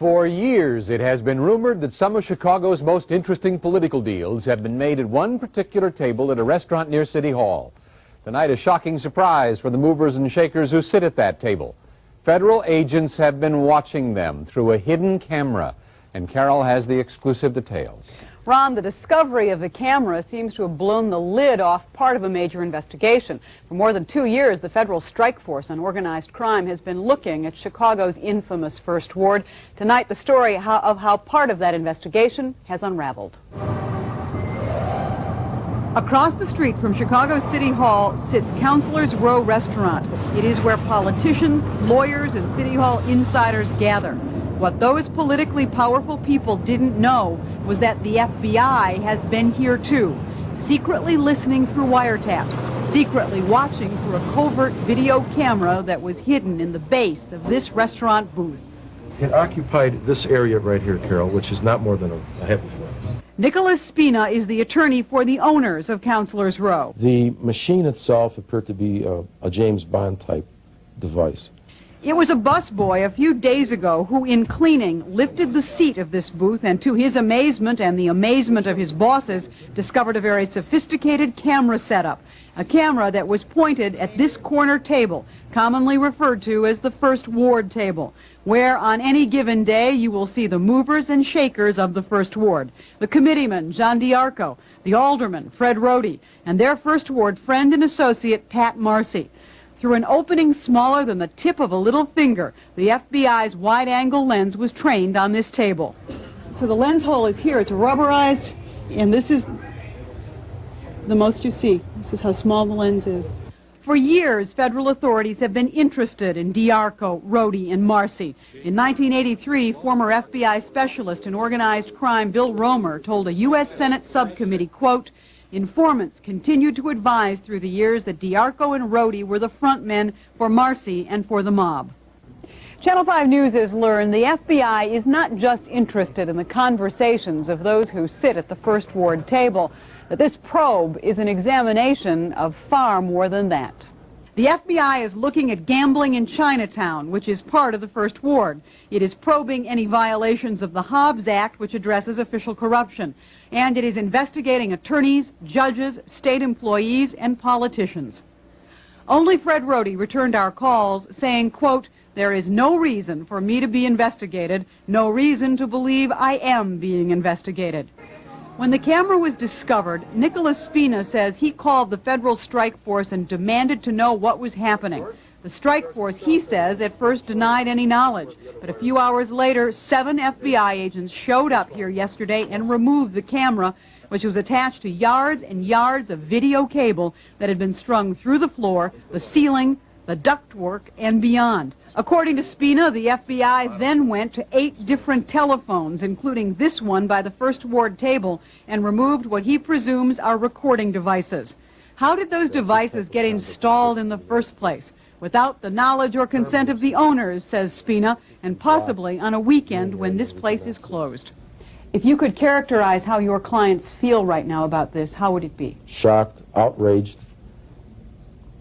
For years, it has been rumored that some of Chicago's most interesting political deals have been made at one particular table at a restaurant near City Hall. Tonight, a shocking surprise for the movers and shakers who sit at that table. Federal agents have been watching them through a hidden camera, and Carol has the exclusive details. Ron, the discovery of the camera seems to have blown the lid off part of a major investigation. For more than 2 years, the federal strike force on organized crime has been looking at Chicago's infamous First Ward. Tonight, the story of how part of that investigation has unraveled. Across the street from Chicago's City Hall sits Counselor's Row Restaurant. It is where politicians, lawyers, and City Hall insiders gather. What those politically powerful people didn't know was that the FBI has been here too, secretly listening through wiretaps, secretly watching through a covert video camera that was hidden in the base of this restaurant booth. It occupied this area right here, Carol, which is not more than a half a foot. Nicholas Spina is the attorney for the owners of Counselor's Row. The machine itself appeared to be a James Bond type device. It was a busboy a few days ago who, in cleaning, lifted the seat of this booth and, to his amazement and the amazement of his bosses, discovered a very sophisticated camera setup. A camera that was pointed at this corner table, commonly referred to as the First Ward table, where on any given day you will see the movers and shakers of the First Ward, the committeeman, John D'Arco, the alderman, Fred Rohde, and their First Ward friend and associate, Pat Marcy. Through an opening smaller than the tip of a little finger, the FBI's wide-angle lens was trained on this table. So the lens hole is here. It's rubberized, and this is the most you see. This is how small the lens is. For years, federal authorities have been interested in D'Arco, Rohde, and Marcy. In 1983, former FBI specialist in organized crime Bill Romer told a U.S. Senate subcommittee, quote, "Informants continued to advise through the years that D'Arco and Rohde were the front men for Marcy and for the mob." Channel 5 News has learned the FBI is not just interested in the conversations of those who sit at the First Ward table, that this probe is an examination of far more than that. The FBI is looking at gambling in Chinatown, which is part of the First Ward. It is probing any violations of the Hobbs Act, which addresses official corruption. And it is investigating attorneys, judges, state employees, and politicians. Only Fred Rohde returned our calls saying, quote, "There is no reason for me to be investigated, no reason to believe I am being investigated." When the camera was discovered, Nicholas Spina says he called the federal strike force and demanded to know what was happening. The strike force, he says, at first denied any knowledge, but a few hours later, 7 FBI agents showed up here yesterday and removed the camera, which was attached to yards and yards of video cable that had been strung through the floor, the ceiling, the ductwork, and beyond. According to Spina, the FBI then went to 8 different telephones, including this one by the First Ward table, and removed what he presumes are recording devices. How did those devices get installed in the first place? Without the knowledge or consent of the owners, says Spina, and possibly on a weekend when this place is closed. If you could characterize how your clients feel right now about this, how would it be? Shocked, outraged,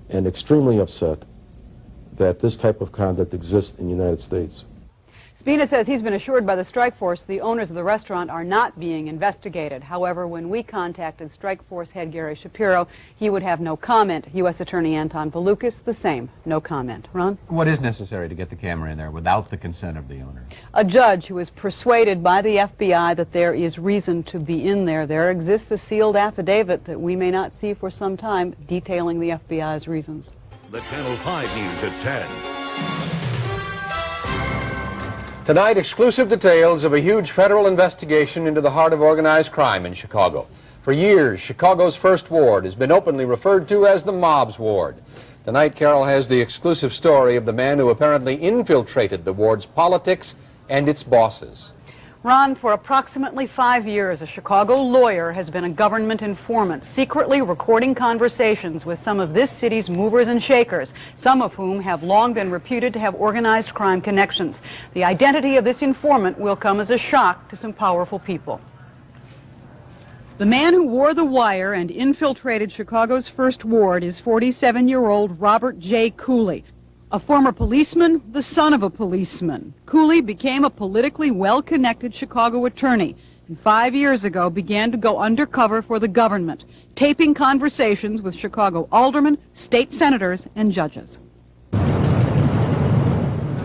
and extremely upset that this type of conduct exists in the United States. Spina says he's been assured by the strike force the owners of the restaurant are not being investigated. However, when we contacted strike force head Gary Shapiro, he would have no comment. U.S. Attorney Anton Valukas, the same, no comment. Ron? What is necessary to get the camera in there without the consent of the owner? A judge who is persuaded by the FBI that there is reason to be in there. There exists a sealed affidavit that we may not see for some time detailing the FBI's reasons. The Channel 5 News at 10. Tonight, exclusive details of a huge federal investigation into the heart of organized crime in Chicago. For years, Chicago's First Ward has been openly referred to as the mob's ward. Tonight, Carol has the exclusive story of the man who apparently infiltrated the ward's politics and its bosses. Ron, for approximately 5 years, a Chicago lawyer has been a government informant, secretly recording conversations with some of this city's movers and shakers, some of whom have long been reputed to have organized crime connections. The identity of this informant will come as a shock to some powerful people. The man who wore the wire and infiltrated Chicago's First Ward is 47-year-old Robert J. Cooley. A former policeman, the son of a policeman. Cooley became a politically well-connected Chicago attorney, and 5 years ago began to go undercover for the government, taping conversations with Chicago aldermen, state senators, and judges.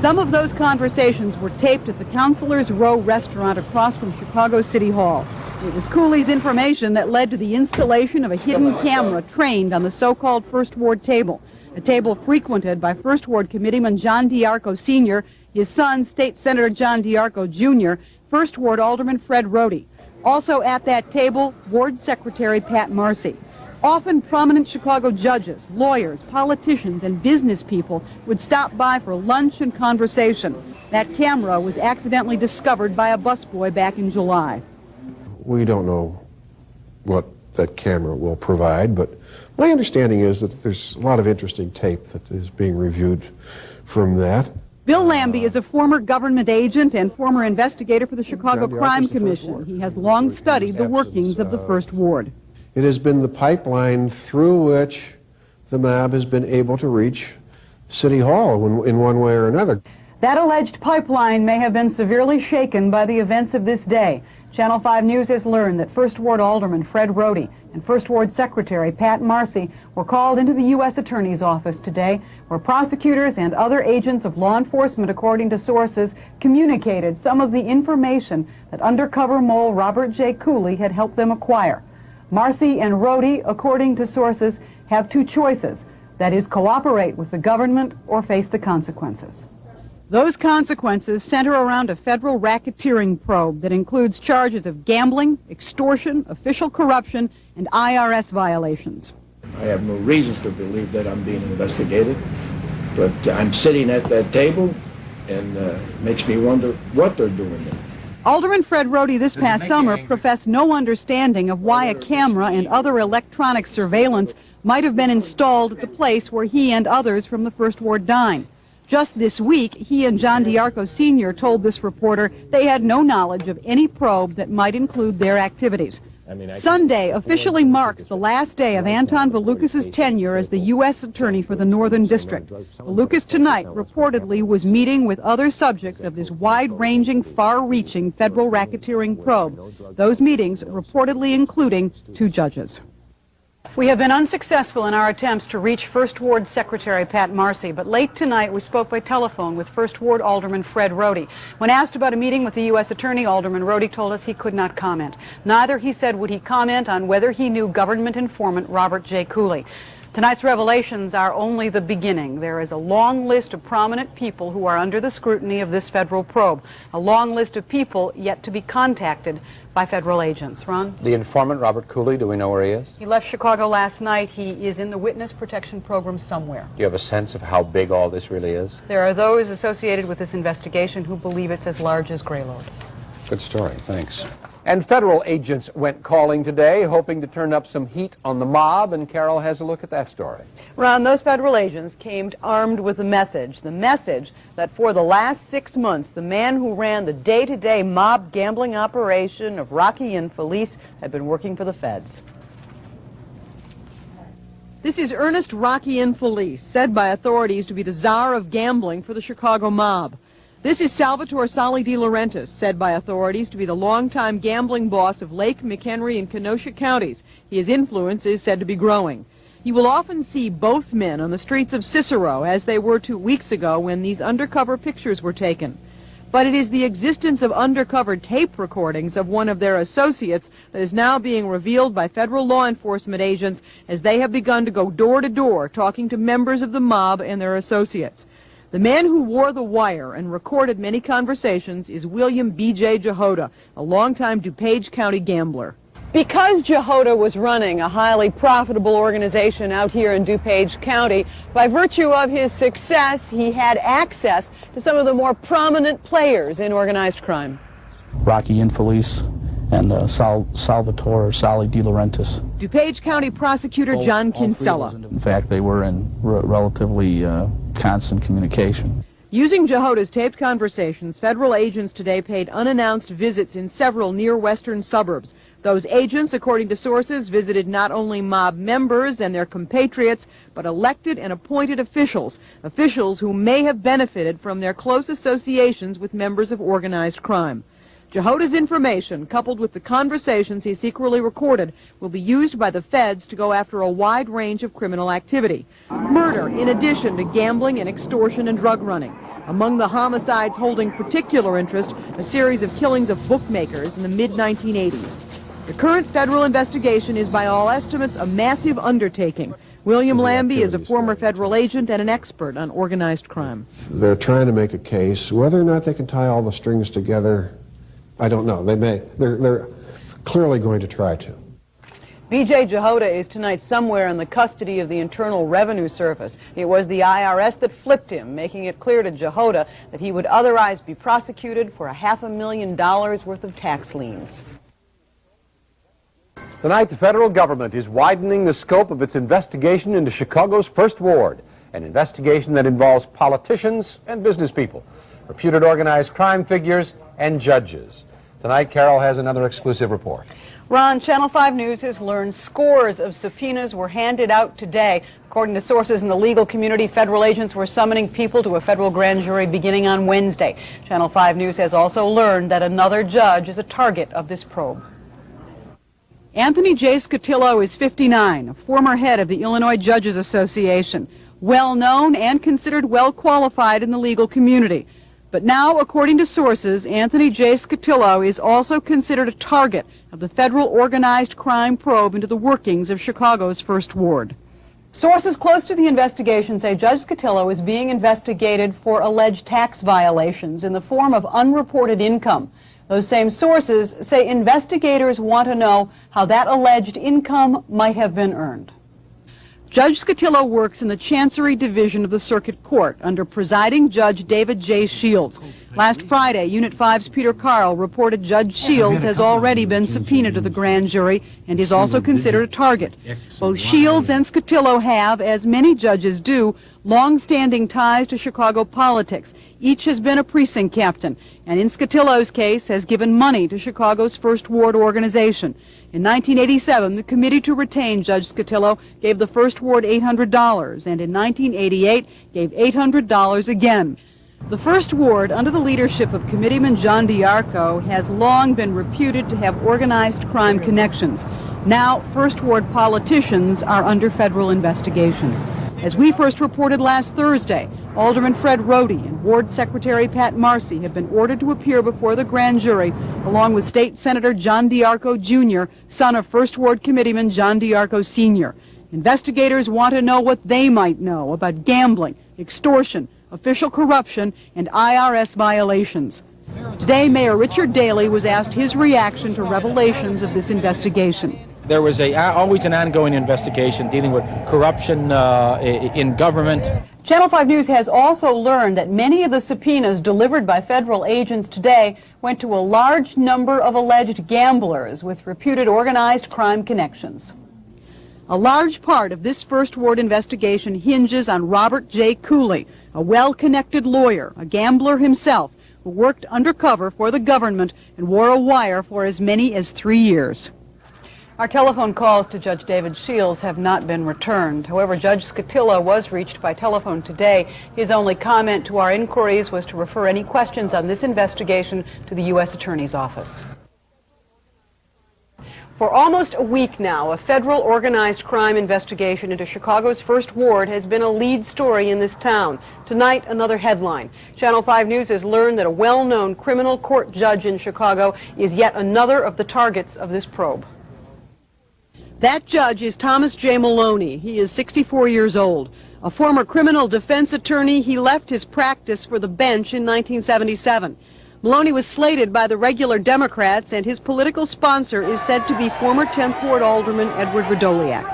Some of those conversations were taped at the Counselor's Row restaurant across from Chicago City Hall. It was Cooley's information that led to the installation of a hidden camera trained on the so-called First Ward table, a table frequented by First Ward Committeeman John DiArco Sr., his son, State Senator John DiArco Jr., First Ward Alderman Fred Rohde. Also at that table, Ward Secretary Pat Marcy. Often prominent Chicago judges, lawyers, politicians, and business people would stop by for lunch and conversation. That camera was accidentally discovered by a busboy back in July. We don't know what that camera will provide, but my understanding is that there's a lot of interesting tape that is being reviewed from that. Bill Lambie is a former government agent and former investigator for the Chicago John Crime DiArco's the First Commission. Ward. He has long studied the workings of the First Ward. It has been the pipeline through which the mob has been able to reach City Hall in one way or another. That alleged pipeline may have been severely shaken by the events of this day. Channel 5 News has learned that First Ward Alderman Fred Rohde and First Ward Secretary Pat Marcy were called into the U.S. Attorney's Office today, where prosecutors and other agents of law enforcement, according to sources, communicated some of the information that undercover mole Robert J. Cooley had helped them acquire. Marcy and Rohde, according to sources, have two choices. That is, cooperate with the government or face the consequences. Those consequences center around a federal racketeering probe that includes charges of gambling, extortion, official corruption, and IRS violations. I have no reasons to believe that I'm being investigated, but I'm sitting at that table, and it makes me wonder what they're doing there. Alderman Fred Rohde this past summer professed no understanding of why a camera and other electronic surveillance might have been installed at the place where he and others from the First Ward dine. Just this week, he and John DiArco Sr. told this reporter they had no knowledge of any probe that might include their activities. Sunday officially marks the last day of Anton Valukas' tenure as the U.S. Attorney for the Northern District. Valukas tonight reportedly was meeting with other subjects of this wide-ranging, far-reaching federal racketeering probe. Those meetings reportedly including two judges. We have been unsuccessful in our attempts to reach First Ward Secretary Pat Marcy, but late tonight we spoke by telephone with First Ward Alderman Fred Rohde. When asked about a meeting with the U.S. Attorney, Alderman Rohde told us he could not comment. Neither, he said, would he comment on whether he knew government informant Robert J. Cooley. Tonight's revelations are only the beginning. There is a long list of prominent people who are under the scrutiny of this federal probe, a long list of people yet to be contacted by federal agents. Ron? The informant, Robert Cooley, do we know where he is? He left Chicago last night. He is in the witness protection program somewhere. Do you have a sense of how big all this really is? There are those associated with this investigation who believe it's as large as Greyload. Good story, thanks. And federal agents went calling today, hoping to turn up some heat on the mob, and Carol has a look at that story. Ron, those federal agents came armed with the message that for the last 6 months, the man who ran the day-to-day mob gambling operation of Rocky and Felice had been working for the feds. This is Ernest Rocky and Felice, said by authorities to be the czar of gambling for the Chicago mob. This is Salvatore Sali De Laurentiis, said by authorities to be the longtime gambling boss of Lake, McHenry, and Kenosha counties. His influence is said to be growing. You will often see both men on the streets of Cicero, as they were 2 weeks ago when these undercover pictures were taken. But it is the existence of undercover tape recordings of one of their associates that is now being revealed by federal law enforcement agents as they have begun to go door to door talking to members of the mob and their associates. The man who wore the wire and recorded many conversations is William B.J. Jehoda, a longtime DuPage County gambler. Because Jehoda was running a highly profitable organization out here in DuPage County, by virtue of his success, he had access to some of the more prominent players in organized crime. Rocky and Felice and Salvatore Sali De Laurentiis. DuPage County Prosecutor John Kinsella. In fact, they were in relatively constant communication. Using Jehoda's taped conversations, federal agents today paid unannounced visits in several near-western suburbs. Those agents, according to sources, visited not only mob members and their compatriots, but elected and appointed officials who may have benefited from their close associations with members of organized crime. Jehoda's information, coupled with the conversations he secretly recorded, will be used by the feds to go after a wide range of criminal activity. Murder, in addition to gambling and extortion and drug running. Among the homicides holding particular interest, a series of killings of bookmakers in the mid-1980s. The current federal investigation is, by all estimates, a massive undertaking. William Lambie is a former federal agent and an expert on organized crime. They're trying to make a case. Whether or not they can tie all the strings together, I don't know. They're clearly going to try to. B.J. Jehoda is tonight somewhere in the custody of the Internal Revenue Service. It was the IRS that flipped him, making it clear to Jehoda that he would otherwise be prosecuted for $500,000 worth of tax liens. Tonight, the federal government is widening the scope of its investigation into Chicago's First Ward, an investigation that involves politicians and business people, reputed organized crime figures, and judges. Tonight, Carol has another exclusive report. Ron, Channel 5 News has learned scores of subpoenas were handed out today. According to sources in the legal community, federal agents were summoning people to a federal grand jury beginning on Wednesday. Channel 5 News has also learned that another judge is a target of this probe. Anthony J. Scotillo is 59, a former head of the Illinois Judges Association, well known and considered well qualified in the legal community. But now, according to sources, Anthony J. Scotillo is also considered a target of the federal organized crime probe into the workings of Chicago's First Ward. Sources close to the investigation say Judge Scotillo is being investigated for alleged tax violations in the form of unreported income. Those same sources say investigators want to know how that alleged income might have been earned. Judge Scotillo works in the Chancery Division of the Circuit Court under presiding Judge David J. Shields. Last Friday, Unit 5's Peter Carl reported Judge Shields has already been subpoenaed to the grand jury and is also considered a target. Both Shields and Scotillo have, as many judges do, long-standing ties to Chicago politics. Each has been a precinct captain, and in Scotillo's case has given money to Chicago's First Ward organization. In 1987, the committee to retain Judge Scotillo gave the First Ward $800, and in 1988 gave $800 again. The First Ward, under the leadership of Committeeman John D'Arco, has long been reputed to have organized crime connections. Now, First Ward politicians are under federal investigation. As we first reported last Thursday, Alderman Fred Rohde and Ward Secretary Pat Marcy have been ordered to appear before the grand jury, along with State Senator John D'Arco Jr., son of First Ward Committeeman John D'Arco Sr. Investigators want to know what they might know about gambling, extortion, official corruption, and IRS violations. Today, Mayor Richard Daley was asked his reaction to revelations of this investigation. There was always an ongoing investigation dealing with corruption in government. Channel 5 News has also learned that many of the subpoenas delivered by federal agents today went to a large number of alleged gamblers with reputed organized crime connections. A large part of this First Ward investigation hinges on Robert J. Cooley, a well-connected lawyer, a gambler himself, who worked undercover for the government and wore a wire for as many as 3 years. Our telephone calls to Judge David Shields have not been returned. However, Judge Scotillo was reached by telephone today. His only comment to our inquiries was to refer any questions on this investigation to the U.S. Attorney's Office. For almost a week now, a federal organized crime investigation into Chicago's First Ward has been a lead story in this town. Tonight, another headline. Channel 5 News has learned that a well-known criminal court judge in Chicago is yet another of the targets of this probe. That judge is Thomas J. Maloney. He is 64 years old. A former criminal defense attorney, he left his practice for the bench in 1977. Maloney was slated by the regular Democrats, and his political sponsor is said to be former 10th Ward Alderman Edward Verdoliak.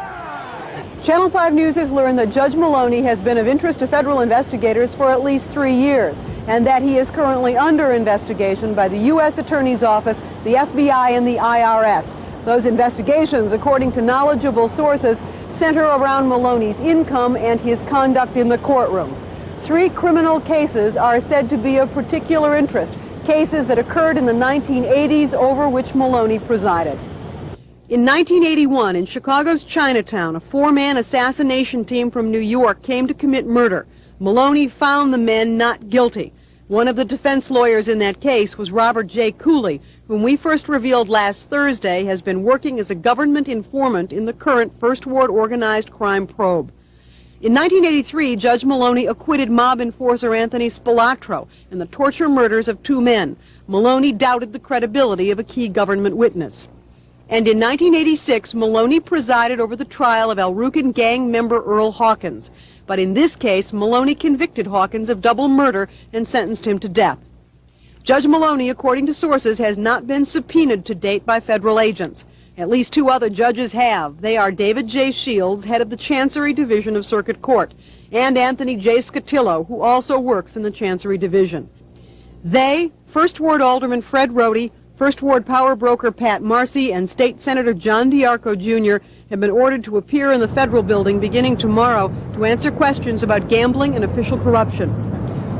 Channel 5 News has learned that Judge Maloney has been of interest to federal investigators for at least 3 years, and that he is currently under investigation by the U.S. Attorney's Office, the FBI, and the IRS. Those investigations, according to knowledgeable sources, center around Maloney's income and his conduct in the courtroom. 3 criminal cases are said to be of particular interest, cases that occurred in the 1980s over which Maloney presided. In 1981, in Chicago's Chinatown, a 4-man assassination team from New York came to commit murder. Maloney found the men not guilty. One of the defense lawyers in that case was Robert J. Cooley, whom we first revealed last Thursday has been working as a government informant in the current First Ward organized crime probe. In 1983, Judge Maloney acquitted mob enforcer Anthony Spilatro in the torture murders of 2 men. Maloney doubted the credibility of a key government witness. And in 1986, Maloney presided over the trial of El Rucan gang member Earl Hawkins. But in this case, Maloney convicted Hawkins of double murder and sentenced him to death. Judge Maloney, according to sources, has not been subpoenaed to date by federal agents. At least 2 other judges have. They are David J. Shields, head of the Chancery Division of Circuit Court, and Anthony J. Scotillo, who also works in the Chancery Division. They, First Ward Alderman Fred Rohde, First Ward power broker Pat Marcy, and State Senator John DiArco Jr. have been ordered to appear in the federal building beginning tomorrow to answer questions about gambling and official corruption.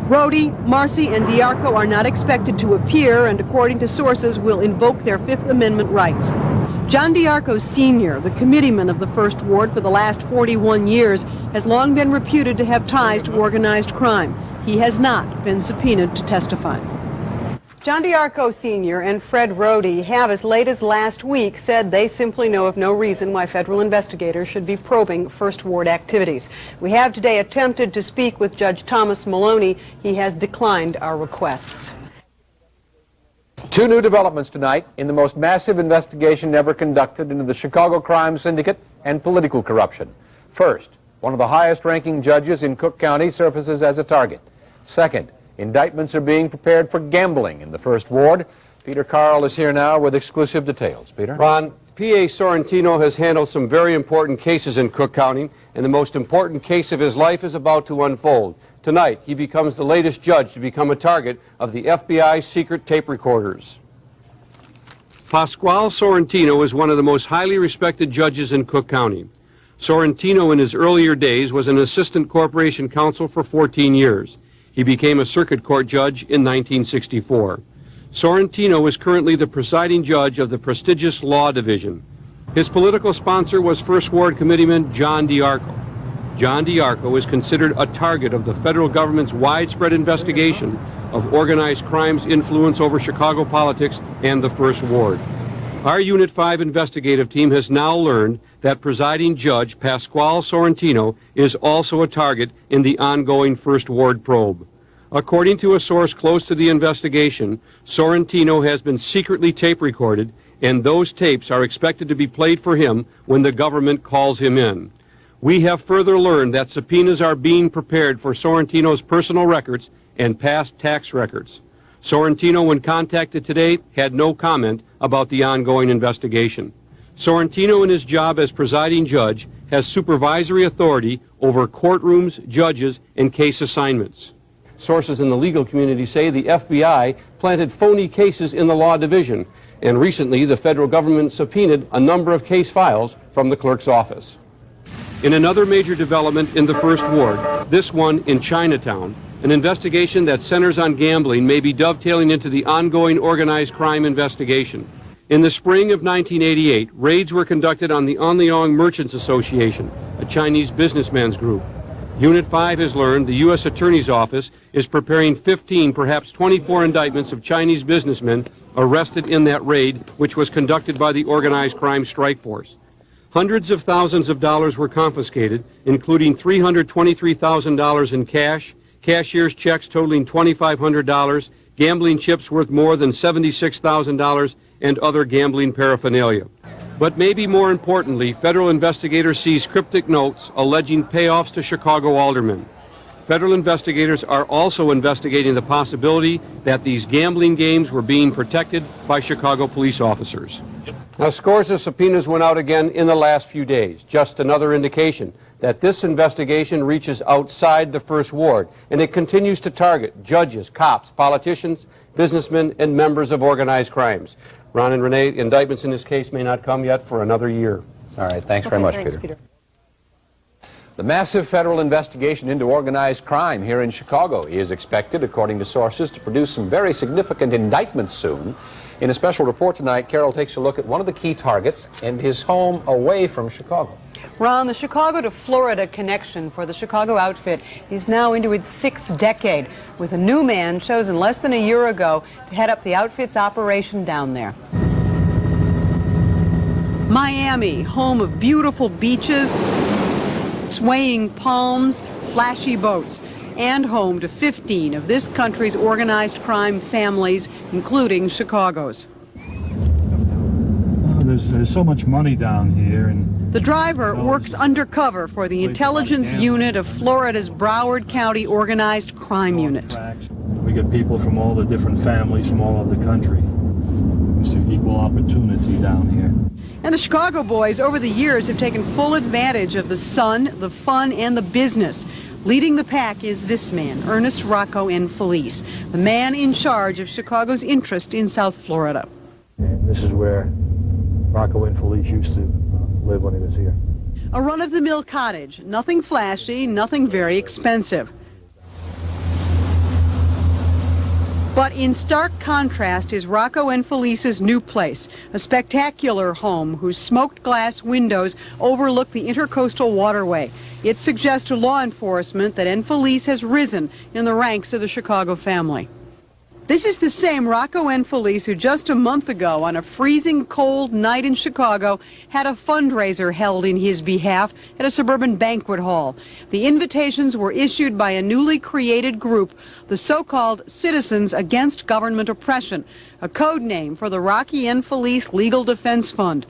Rohde, Marcy, and DiArco are not expected to appear and, according to sources, will invoke their Fifth Amendment rights. John DiArco Sr., the committeeman of the First Ward for the last 41 years, has long been reputed to have ties to organized crime. He has not been subpoenaed to testify. John DiArco Sr. and Fred Rohde have, as late as last week, said they simply know of no reason why federal investigators should be probing First Ward activities. We have today attempted to speak with Judge Thomas Maloney. He has declined our requests. 2 new developments tonight in the most massive investigation ever conducted into the Chicago crime syndicate and political corruption. First, one of the highest-ranking judges in Cook County surfaces as a target. Second, indictments are being prepared for gambling in the First Ward. Peter Carl is here now with exclusive details. Peter? Ron, P.A. Sorrentino has handled some very important cases in Cook County, and the most important case of his life is about to unfold. Tonight, he becomes the latest judge to become a target of the FBI's secret tape recorders. Pasquale Sorrentino is one of the most highly respected judges in Cook County. Sorrentino in his earlier days was an assistant corporation counsel for 14 years. He became a circuit court judge in 1964. Sorrentino is currently the presiding judge of the prestigious Law Division. His political sponsor was First Ward Committeeman John DiArco. John DiArco is considered a target of the federal government's widespread investigation of organized crime's influence over Chicago politics and the First Ward. Our Unit 5 investigative team has now learned that presiding judge Pasquale Sorrentino is also a target in the ongoing First Ward probe. According to a source close to the investigation, Sorrentino has been secretly tape recorded, and those tapes are expected to be played for him when the government calls him in. We have further learned that subpoenas are being prepared for Sorrentino's personal records and past tax records. Sorrentino, when contacted today, had no comment about the ongoing investigation. Sorrentino, in his job as presiding judge, has supervisory authority over courtrooms, judges, and case assignments. Sources in the legal community say the FBI planted phony cases in the Law Division, and recently the federal government subpoenaed a number of case files from the clerk's office. In another major development in the First Ward, this one in Chinatown, an investigation that centers on gambling may be dovetailing into the ongoing organized crime investigation. In the spring of 1988, raids were conducted on the Onleong Merchants Association, a Chinese businessmen's group. Unit 5 has learned the U.S. Attorney's Office is preparing 15, perhaps 24 indictments of Chinese businessmen arrested in that raid, which was conducted by the Organized Crime Strike Force. Hundreds of thousands of dollars were confiscated, including $323,000 in cash, cashier's checks totaling $2,500, gambling chips worth more than $76,000, and other gambling paraphernalia. But maybe more importantly, federal investigators seized cryptic notes alleging payoffs to Chicago aldermen. Federal investigators are also investigating the possibility that these gambling games were being protected by Chicago police officers. Now, scores of subpoenas went out again in the last few days. Just another indication that this investigation reaches outside the First Ward, and it continues to target judges, cops, politicians, businessmen, and members of organized crimes. Ron and Renee, indictments in this case may not come yet for another year. All right, thanks very much, Peter. The massive federal investigation into organized crime here in Chicago is expected, according to sources, to produce some very significant indictments soon. In a special report tonight, Carol takes a look at one of the key targets and his home away from Chicago. Ron, the Chicago to Florida connection for the Chicago outfit is now into its 6th decade, with a new man chosen less than a year ago to head up the outfit's operation down there. Miami, home of beautiful beaches, swaying palms, flashy boats, and home to 15 of this country's organized crime families, including Chicago's. There's so much money down here, and the driver works undercover for the intelligence unit of Florida's Broward County Organized Crime Unit. we get people from all the different families from all over the country. It's equal opportunity down here. And the Chicago boys over the years have taken full advantage of the sun, the fun, and the business. Leading the pack is this man, Ernest Rocco and Felice, the man in charge of Chicago's interest in South Florida. And this is where Rocco and Felice used to live when he was here. A run-of-the-mill cottage, nothing flashy, nothing very expensive. But in stark contrast is Rocco and Felice's new place, a spectacular home whose smoked glass windows overlook the intercoastal waterway. It suggests to law enforcement that Felice has risen in the ranks of the Chicago family. This is the same Rocco and Felice who just a month ago, on a freezing cold night in Chicago, had a fundraiser held in his behalf at a suburban banquet hall. The invitations were issued by a newly created group, the so-called Citizens Against Government Oppression, a code name for the Rocky and Felice Legal Defense Fund.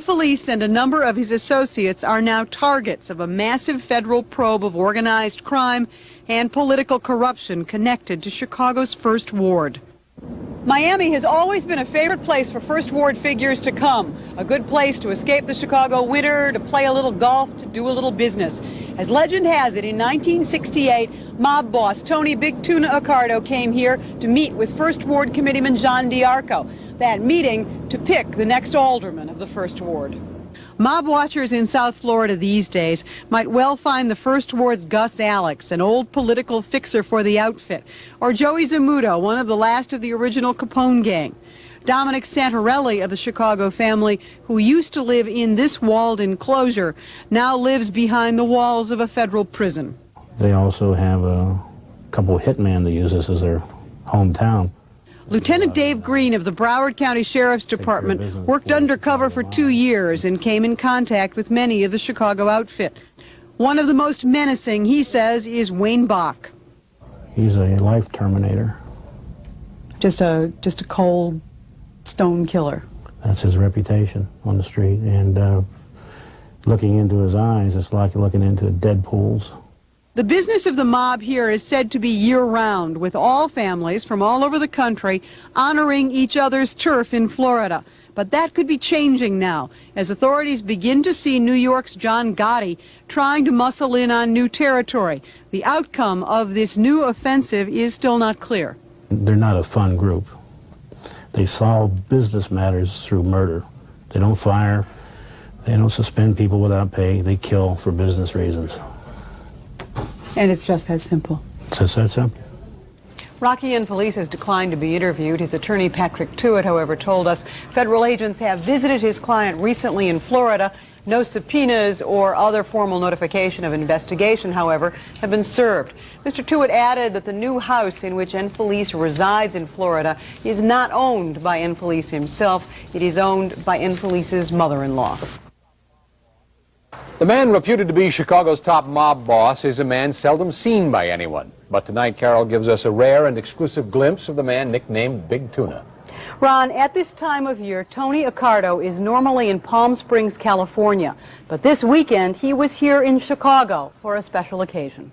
Felice and a number of his associates are now targets of a massive federal probe of organized crime and political corruption connected to Chicago's First Ward. Miami has always been a favorite place for First Ward figures to come, a good place to escape the Chicago winter, to play a little golf, to do a little business. As legend has it, in 1968, mob boss Tony Big Tuna Accardo came here to meet with First Ward Committeeman John DiArco. That meeting to pick the next alderman of the First Ward. Mob watchers in South Florida these days might well find the First Ward's Gus Alex, an old political fixer for the outfit, or Joey Zamuto, one of the last of the original Capone gang. Dominic Santarelli of the Chicago family, who used to live in this walled enclosure, now lives behind the walls of a federal prison. They also have a couple of hitmen that use this as their hometown. Lieutenant Dave Green of the Broward County Sheriff's Department worked undercover for 2 years and came in contact with many of the Chicago outfit. One of the most menacing, he says, is Wayne Bach. He's a life terminator. Just a cold stone killer. That's his reputation on the street. And looking into his eyes, it's like looking into dead pools. The business of the mob here is said to be year-round, with all families from all over the country honoring each other's turf in Florida. But that could be changing now, as authorities begin to see New York's John Gotti trying to muscle in on new territory. The outcome of this new offensive is still not clear. They're not a fun group. They solve business matters through murder. They don't fire, they don't suspend people without pay, they kill for business reasons. And it's just that simple. It's just that simple. Rocky and Felice has declined to be interviewed. His attorney, Patrick Tewitt, however, told us federal agents have visited his client recently in Florida. No subpoenas or other formal notification of investigation, however, have been served. Mr. Tewitt added that the new house in which Felice resides in Florida is not owned by Felice himself. It is owned by Felice's mother-in-law. The man reputed to be Chicago's top mob boss is a man seldom seen by anyone. But tonight, Carol gives us a rare and exclusive glimpse of the man nicknamed Big Tuna. Ron, at this time of year, Tony Accardo is normally in Palm Springs, California. But this weekend, he was here in Chicago for a special occasion.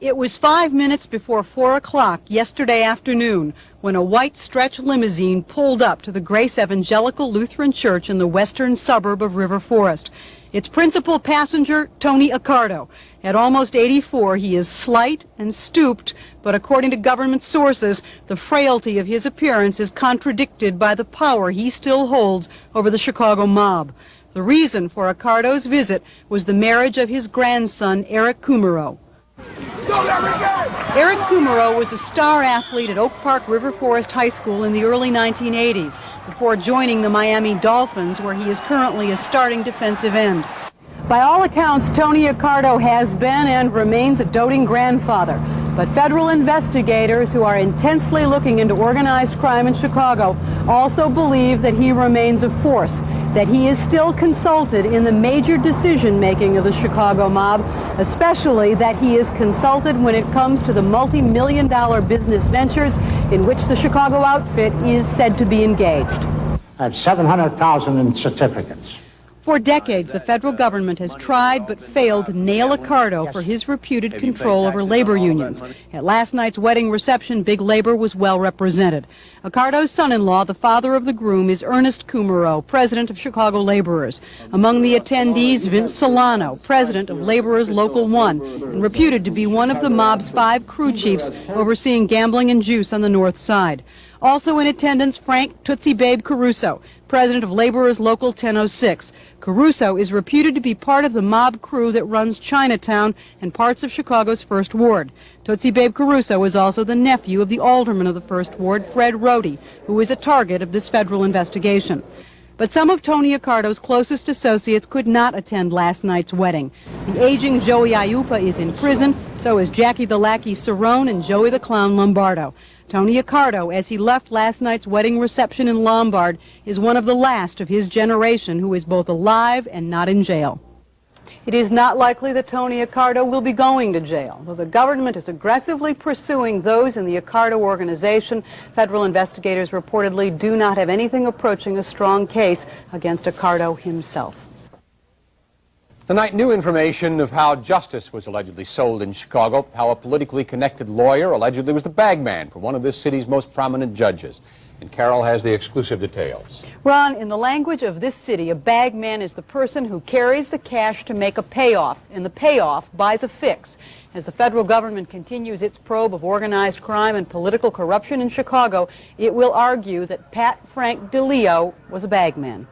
It was 5 minutes before 4 o'clock yesterday afternoon when a white stretch limousine pulled up to the Grace Evangelical Lutheran Church in the western suburb of River Forest. Its principal passenger, Tony Accardo. At almost 84, he is slight and stooped, but according to government sources, the frailty of his appearance is contradicted by the power he still holds over the Chicago mob. The reason for Accardo's visit was the marriage of his grandson, Eric Kumaro. Eric Kumaro was a star athlete at Oak Park River Forest High School in the early 1980s before joining the Miami Dolphins, where he is currently a starting defensive end. By all accounts, Tony Accardo has been and remains a doting grandfather. But federal investigators who are intensely looking into organized crime in Chicago also believe that he remains a force, that he is still consulted in the major decision-making of the Chicago mob, especially that he is consulted when it comes to the multi-million-dollar business ventures in which the Chicago outfit is said to be engaged. I have 700,000 in certificates. For decades, the federal government has tried but failed to nail Accardo for his reputed control over labor unions. At last night's wedding reception, big labor was well represented. Accardo's son-in-law, the father of the groom, is Ernest Kumaro, president of Chicago Laborers. Among the attendees, Vince Solano, president of Laborers Local 1, and reputed to be one of the mob's 5 crew chiefs overseeing gambling and juice on the north side. Also in attendance, Frank Tootsie Babe Caruso, president of Laborers Local 1006. Caruso is reputed to be part of the mob crew that runs Chinatown and parts of Chicago's First Ward. Tootsie Babe Caruso is also the nephew of the alderman of the First Ward, Fred Rohde, who is a target of this federal investigation. But some of Tony Accardo's closest associates could not attend last night's wedding. The aging Joey Ayupa is in prison, so is Jackie the Lackey Cerrone and Joey the Clown Lombardo. Tony Accardo, as he left last night's wedding reception in Lombard, is one of the last of his generation who is both alive and not in jail. It is not likely that Tony Accardo will be going to jail, though the government is aggressively pursuing those in the Accardo organization. Federal investigators reportedly do not have anything approaching a strong case against Accardo himself. Tonight, new information of how justice was allegedly sold in Chicago, how a politically connected lawyer allegedly was the bagman for one of this city's most prominent judges. And Carol has the exclusive details. Ron, in the language of this city, a bagman is the person who carries the cash to make a payoff, and the payoff buys a fix. As the federal government continues its probe of organized crime and political corruption in Chicago, it will argue that Pat Frank DeLeo was a bagman.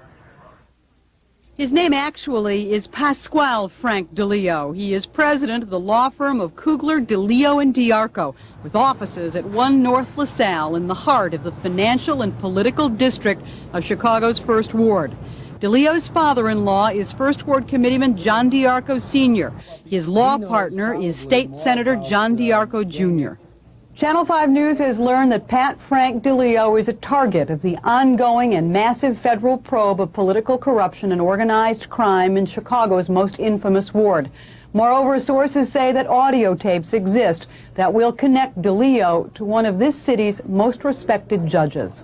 His name actually is Pasquale Frank DeLeo. He is president of the law firm of Kugler, DeLeo, and Diarco, with offices at 1 North LaSalle in the heart of the financial and political district of Chicago's First Ward. DeLeo's father-in-law is First Ward Committeeman John Diarco Sr. His law partner is State Senator John Diarco Jr. Channel 5 News has learned that Pat Frank DeLeo is a target of the ongoing and massive federal probe of political corruption and organized crime in Chicago's most infamous ward. Moreover, sources say that audio tapes exist that will connect DeLeo to one of this city's most respected judges.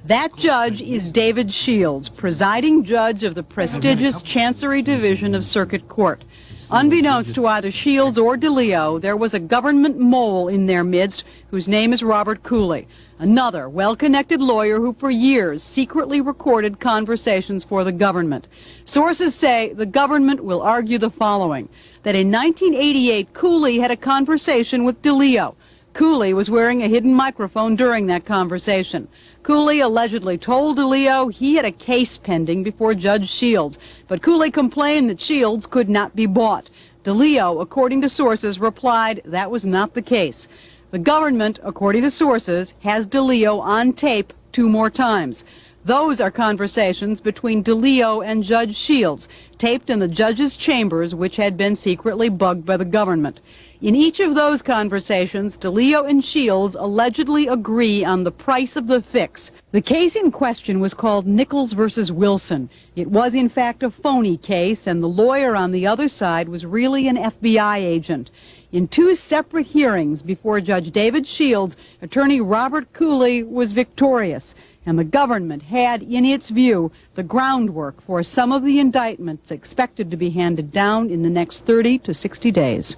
That judge is David Shields, presiding judge of the prestigious Chancery Division of Circuit Court. Unbeknownst to either Shields or DeLeo, there was a government mole in their midst whose name is Robert Cooley, another well-connected lawyer who for years secretly recorded conversations for the government. Sources say the government will argue the following, that in 1988 Cooley had a conversation with DeLeo. Cooley was wearing a hidden microphone during that conversation. Cooley allegedly told DeLeo he had a case pending before Judge Shields, but Cooley complained that Shields could not be bought. DeLeo, according to sources, replied that was not the case. The government, according to sources, has DeLeo on tape 2 more times. Those are conversations between DeLeo and Judge Shields, taped in the judge's chambers, which had been secretly bugged by the government. In each of those conversations, DeLeo and Shields allegedly agree on the price of the fix. The case in question was called Nichols versus Wilson. It was in fact a phony case, and the lawyer on the other side was really an FBI agent. In 2 separate hearings before Judge David Shields, attorney Robert Cooley was victorious, and the government had, in its view, the groundwork for some of the indictments expected to be handed down in the next 30 to 60 days.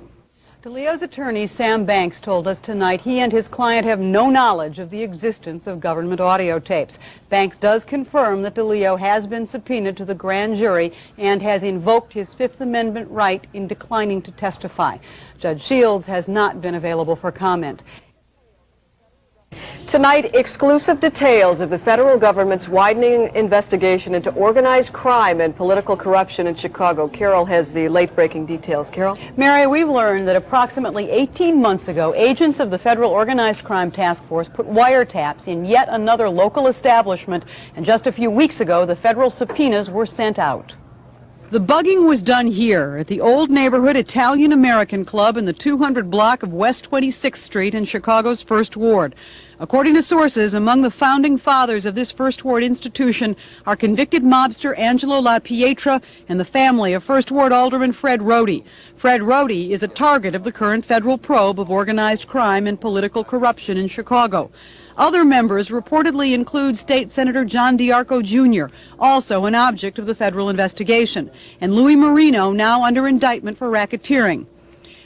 DeLeo's attorney, Sam Banks, told us tonight he and his client have no knowledge of the existence of government audio tapes. Banks does confirm that DeLeo has been subpoenaed to the grand jury and has invoked his Fifth Amendment right in declining to testify. Judge Shields has not been available for comment. Tonight, exclusive details of the federal government's widening investigation into organized crime and political corruption in Chicago. Carol has the late-breaking details. Carol? Mary, we've learned that approximately 18 months ago, agents of the Federal Organized Crime Task Force put wiretaps in yet another local establishment, and just a few weeks ago, the federal subpoenas were sent out. The bugging was done here at the old neighborhood Italian-American Club in the 200 block of West 26th Street in Chicago's First Ward. According to sources, among the founding fathers of this First Ward institution are convicted mobster Angelo LaPietra and the family of First Ward Alderman Fred Rohde. Fred Rohde is a target of the current federal probe of organized crime and political corruption in Chicago. Other members reportedly include State Senator John DiArco Jr., also an object of the federal investigation, and Louis Marino, now under indictment for racketeering.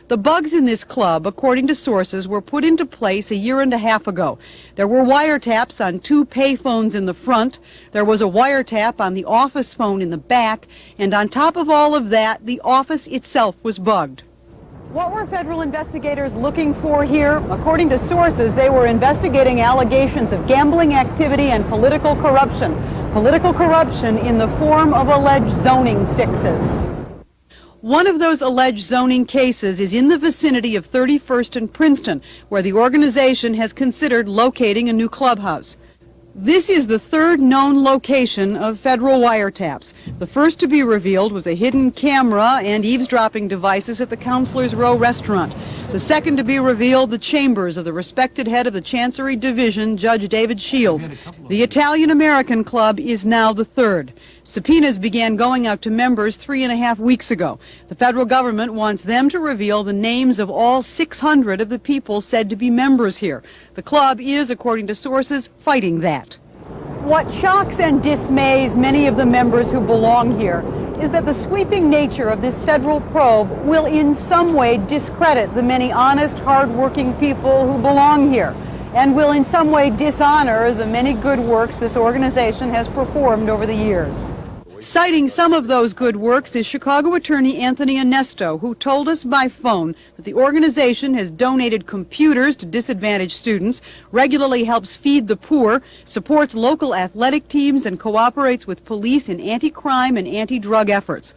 The bugs in this club, according to sources, were put into place a year and a half ago. There were wiretaps on 2 payphones in the front, there was a wiretap on the office phone in the back, and on top of all of that, the office itself was bugged. What were federal investigators looking for here? According to sources, they were investigating allegations of gambling activity and political corruption. Political corruption in the form of alleged zoning fixes. One of those alleged zoning cases is in the vicinity of 31st and Princeton, where the organization has considered locating a new clubhouse. This is the third known location of federal wiretaps. The first to be revealed was a hidden camera and eavesdropping devices at the Counselor's Row restaurant. The second to be revealed, the chambers of the respected head of the Chancery Division, Judge David Shields. The Italian-American Club is now the third. Subpoenas began going out to members 3.5 weeks ago. The federal government wants them to reveal the names of all 600 of the people said to be members here. The club is, according to sources, fighting that. What shocks and dismays many of the members who belong here is that the sweeping nature of this federal probe will in some way discredit the many honest, hard-working people who belong here, and will in some way dishonor the many good works this organization has performed over the years. Citing some of those good works is Chicago attorney Anthony Onesto, who told us by phone that the organization has donated computers to disadvantaged students, regularly helps feed the poor, supports local athletic teams, and cooperates with police in anti-crime and anti-drug efforts.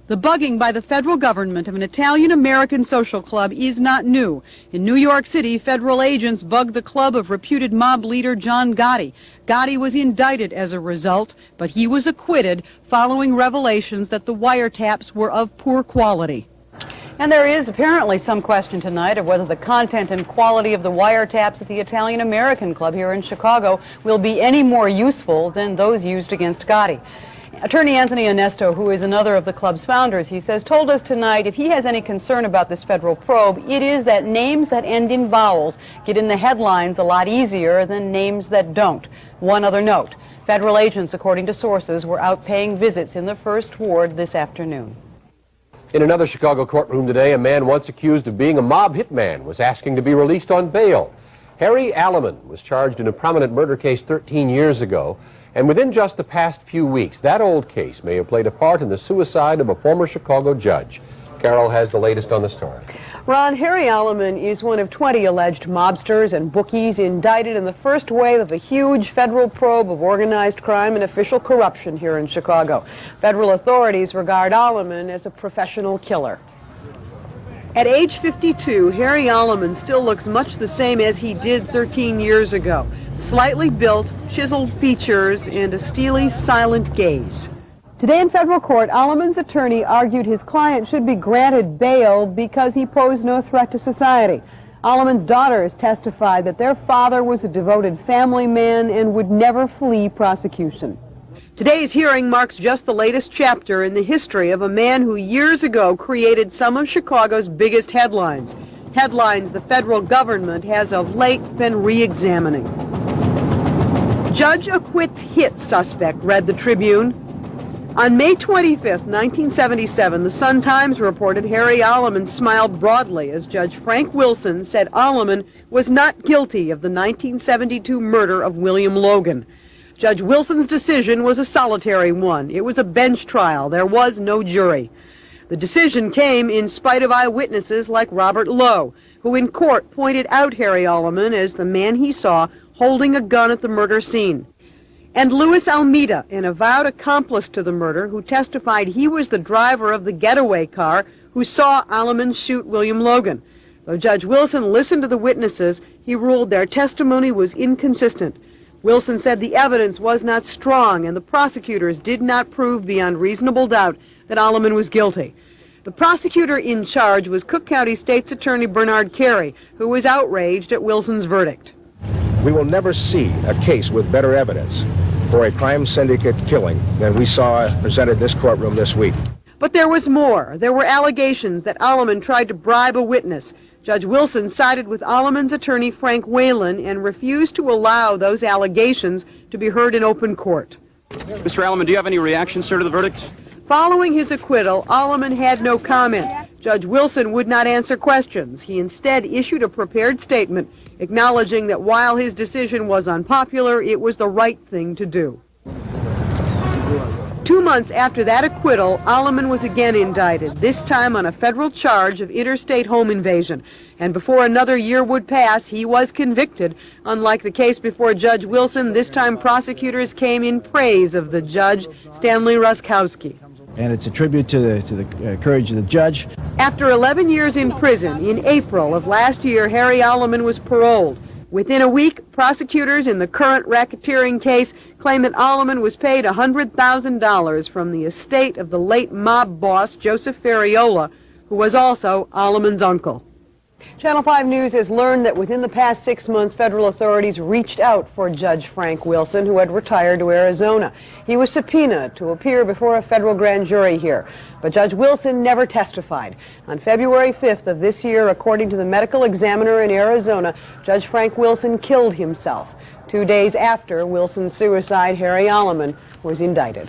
The bugging by the federal government of an Italian-American social club is not new. In New York City, federal agents bugged the club of reputed mob leader John Gotti. Gotti was indicted as a result, but he was acquitted following revelations that the wiretaps were of poor quality. And there is apparently some question tonight of whether the content and quality of the wiretaps at the Italian-American Club here in Chicago will be any more useful than those used against Gotti. Attorney Anthony Onesto, who is another of the club's founders, he says, told us tonight if he has any concern about this federal probe, it is that names that end in vowels get in the headlines a lot easier than names that don't. One other note, federal agents, according to sources, were out paying visits in the First Ward this afternoon. In another Chicago courtroom today, a man once accused of being a mob hitman was asking to be released on bail. Harry Alleman was charged in a prominent murder case 13 years ago. And within just the past few weeks, that old case may have played a part in the suicide of a former Chicago judge. Carol has the latest on the story. Ron, Harry Alleman is one of 20 alleged mobsters and bookies indicted in the first wave of a huge federal probe of organized crime and official corruption here in Chicago. Federal authorities regard Alleman as a professional killer. At age 52, Harry Alleman still looks much the same as he did 13 years ago. Slightly built, chiseled features, and a steely, silent gaze. Today in federal court, Alleman's attorney argued his client should be granted bail because he posed no threat to society. Alleman's daughters testified that their father was a devoted family man and would never flee prosecution. Today's hearing marks just the latest chapter in the history of a man who years ago created some of Chicago's biggest headlines. Headlines the federal government has of late been re-examining. Judge acquits hit suspect, read the Tribune. On May 25, 1977, the Sun-Times reported Harry Alleman smiled broadly as Judge Frank Wilson said Alleman was not guilty of the 1972 murder of William Logan. Judge Wilson's decision was a solitary one. It was a bench trial. There was no jury. The decision came in spite of eyewitnesses like Robert Lowe, who in court pointed out Harry Alleman as the man he saw holding a gun at the murder scene. And Luis Almeida, an avowed accomplice to the murder, who testified he was the driver of the getaway car who saw Alleman shoot William Logan. Though Judge Wilson listened to the witnesses, he ruled their testimony was inconsistent. Wilson said the evidence was not strong and the prosecutors did not prove beyond reasonable doubt that Alleman was guilty. The prosecutor in charge was Cook County State's Attorney Bernard Carey, who was outraged at Wilson's verdict. We will never see a case with better evidence for a crime syndicate killing than we saw presented in this courtroom this week. But there was more. There were allegations that Alleman tried to bribe a witness. Judge Wilson sided with Alleman's attorney Frank Whalen and refused to allow those allegations to be heard in open court. Mr. Alleman, do you have any reaction, sir, to the verdict? Following his acquittal, Alleman had no comment. Judge Wilson would not answer questions. He instead issued a prepared statement acknowledging that while his decision was unpopular, it was the right thing to do. 2 months after that acquittal, Alleman was again indicted, this time on a federal charge of interstate home invasion. And before another year would pass, he was convicted. Unlike the case before Judge Wilson, this time prosecutors came in praise of the judge, Stanley Ruskowski. And it's a tribute to the courage of the judge. After 11 years in prison, in April of last year, Harry Alleman was paroled. Within a week, prosecutors in the current racketeering case claim that Alleman was paid $100,000 from the estate of the late mob boss, Joseph Ferriola, who was also Alleman's uncle. Channel 5 News has learned that within the past 6 months, federal authorities reached out for Judge Frank Wilson, who had retired to Arizona. He was subpoenaed to appear before a federal grand jury here. But Judge Wilson never testified. On February 5th of this year, according to the medical examiner in Arizona, Judge Frank Wilson killed himself. 2 days after Wilson's suicide, Harry Alleman was indicted.